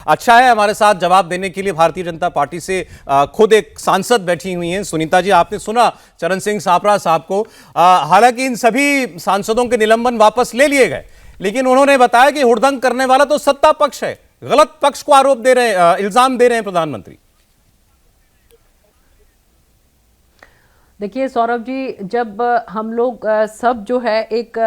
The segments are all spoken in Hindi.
अच्छा है हमारे साथ जवाब देने के लिए भारतीय जनता पार्टी से खुद एक सांसद बैठी हुई हैं। सुनीता जी, आपने सुना चरण सिंह सापरा साहब को। हालांकि इन सभी सांसदों के निलंबन वापस ले लिए गए, लेकिन उन्होंने बताया कि हुड़दंग करने वाला तो सत्ता पक्ष है, गलत पक्ष को आरोप दे रहे हैं, इल्जाम दे रहे हैं प्रधानमंत्री। देखिए सौरभ जी, जब हम लोग सब जो है एक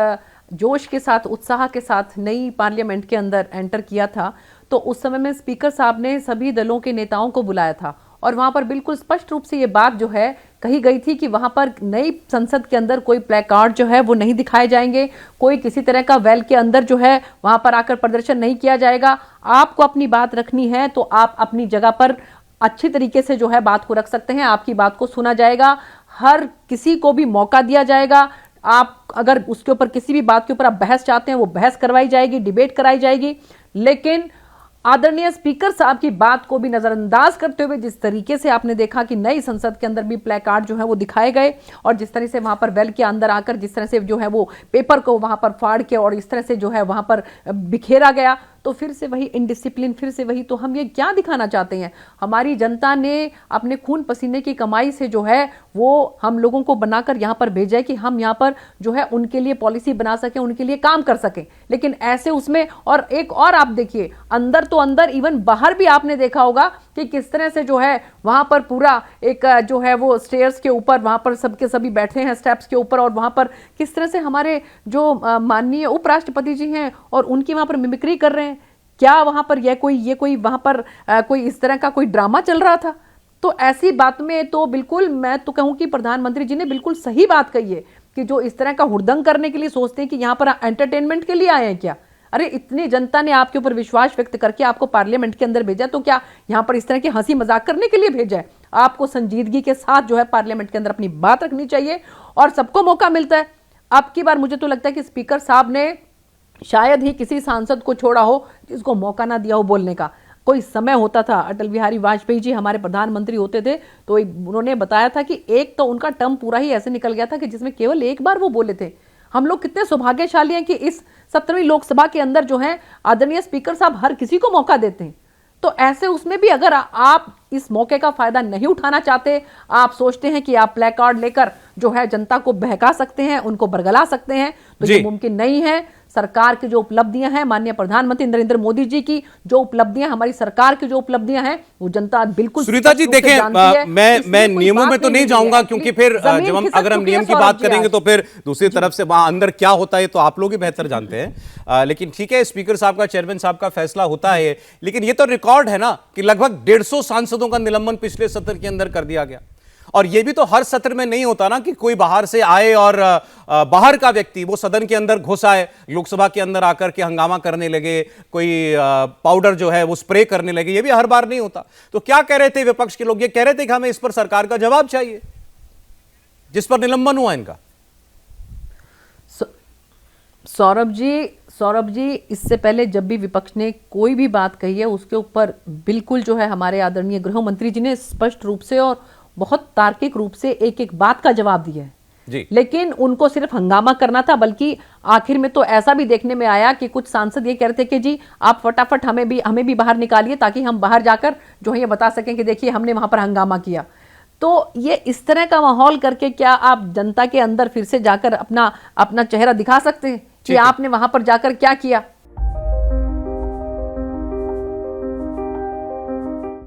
जोश के साथ, उत्साह के साथ नई पार्लियामेंट के अंदर एंटर किया था, तो उस समय में स्पीकर साहब ने सभी दलों के नेताओं को बुलाया था और वहां पर बिल्कुल स्पष्ट रूप से ये बात जो है कही गई थी कि वहां पर नई संसद के अंदर कोई प्लेकार्ड जो है वो नहीं दिखाए जाएंगे, कोई किसी तरह का वेल के अंदर जो है वहां पर आकर प्रदर्शन नहीं किया जाएगा। आपको अपनी बात रखनी है तो आप अपनी जगह पर अच्छी तरीके से जो है बात को रख सकते हैं, आपकी बात को सुना जाएगा, हर किसी को भी मौका दिया जाएगा। आप अगर उसके ऊपर किसी भी बात के ऊपर आप बहस चाहते हैं वो बहस करवाई जाएगी, डिबेट कराई जाएगी। लेकिन आदरणीय स्पीकर साहब की बात को भी नजरअंदाज करते हुए जिस तरीके से आपने देखा कि नई संसद के अंदर भी प्लेकार्ड जो है वो दिखाए गए और जिस तरह से वहां पर वेल के अंदर आकर जिस तरह से जो है वो पेपर को वहां पर फाड़ के और इस तरह से जो है वहां पर बिखेरा गया, तो फिर से वही इनडिसिप्लिन, फिर से वही। तो हम ये क्या दिखाना चाहते हैं? हमारी जनता ने अपने खून पसीने की कमाई से जो है वो हम लोगों को बनाकर यहाँ पर भेजा है कि हम यहाँ पर जो है उनके लिए पॉलिसी बना सकें, उनके लिए काम कर सकें। लेकिन ऐसे उसमें और एक और आप देखिए, अंदर तो अंदर, इवन बाहर भी आपने देखा होगा कि किस तरह से जो है वहां पर पूरा एक जो है वो स्टेयर्स के ऊपर वहां पर सबके सभी बैठे हैं स्टेप्स के ऊपर, और वहां पर किस तरह से हमारे जो माननीय उपराष्ट्रपति जी हैं और उनकी वहां पर मिमिक्री कर रहे हैं। क्या वहां पर ये कोई वहां पर कोई इस तरह का कोई ड्रामा चल रहा था? तो ऐसी बात में तो बिल्कुल मैं तो कहूं कि प्रधानमंत्री जी ने बिल्कुल सही बात कही है कि जो इस तरह का हुड़दंग करने के लिए सोचते हैं कि यहां पर एंटरटेनमेंट के लिए आए हैं क्या? अरे इतनी जनता ने आपके ऊपर विश्वास व्यक्त करके आपको पार्लियामेंट के अंदर भेजा, तो क्या यहां पर इस तरह की हंसी मजाक करने के लिए भेजा है? आपको संजीदगी के साथ जो है पार्लियामेंट के अंदर अपनी बात रखनी चाहिए और सबको मौका मिलता है। अब की बार मुझे तो लगता है कि स्पीकर साहब ने शायद ही किसी सांसद को छोड़ा हो जिसको मौका ना दिया हो बोलने का। कोई समय होता था, अटल बिहारी वाजपेयी जी हमारे प्रधानमंत्री होते थे, तो उन्होंने बताया था कि एक तो उनका टर्म पूरा ही ऐसे निकल गया था कि जिसमें केवल एक बार वो बोले थे। हम लोग कितने सौभाग्यशाली हैं कि इस 17वीं लोकसभा के अंदर जो है आदरणीय स्पीकर साहब हर किसी को मौका देते हैं। तो ऐसे उसमें भी अगर आप इस मौके का फायदा नहीं उठाना चाहते, आप सोचते हैं कि आप प्लेकार्ड लेकर जो है जनता को बहका सकते हैं, उनको बरगला सकते हैं, तो ये मुमकिन नहीं है। सरकार की जो उपलब्धियां हैं, माननीय प्रधानमंत्री नरेंद्र मोदी जी की जो उपलब्धियां, हमारी सरकार की जो उपलब्धियां हैं, वो जनता बिल्कुल। सुनीता जी देखें, मैं नियमों में तो नहीं जाऊंगा क्योंकि फिर जब हम अगर हम नियम की बात करेंगे तो फिर दूसरी तरफ से वहां अंदर क्या होता है तो आप लोग ही बेहतर जानते हैं। लेकिन ठीक है, स्पीकर साहब का, चेयरमैन साहब का फैसला होता है, लेकिन ये तो रिकॉर्ड है ना कि लगभग 150 सांसदों का निलंबन पिछले सत्र के अंदर कर दिया गया। और यह भी तो हर सत्र में नहीं होता ना कि कोई बाहर से आए और बाहर का व्यक्ति वो सदन के अंदर घुस आए, लोकसभा के अंदर आकर के हंगामा करने लगे, कोई पाउडर जो है वो स्प्रे करने लगे। ये भी हर बार नहीं होता। तो क्या कह रहे थे विपक्ष के लोग? ये कह रहे थे कि हमें इस पर सरकार का जवाब चाहिए जिस पर निलंबन हुआ इनका। सौरभ जी, इससे पहले जब भी विपक्ष ने कोई भी बात कही है उसके ऊपर बिल्कुल जो है हमारे आदरणीय गृह मंत्री जी ने स्पष्ट रूप से और बहुत तार्किक रूप से एक एक बात का जवाब दिया है जी। लेकिन उनको सिर्फ हंगामा करना था, बल्कि आखिर में तो ऐसा भी देखने में आया कि कुछ सांसद ये कह रहे थे कि जी आप फटाफट हमें भी बाहर निकालिए ताकि हम बाहर जाकर जो है ये बता सकें कि देखिए हमने वहां पर हंगामा किया। तो ये इस तरह का माहौल करके क्या आप जनता के अंदर फिर से जाकर अपना चेहरा दिखा सकते हैं कि आपने वहां पर जाकर क्या किया?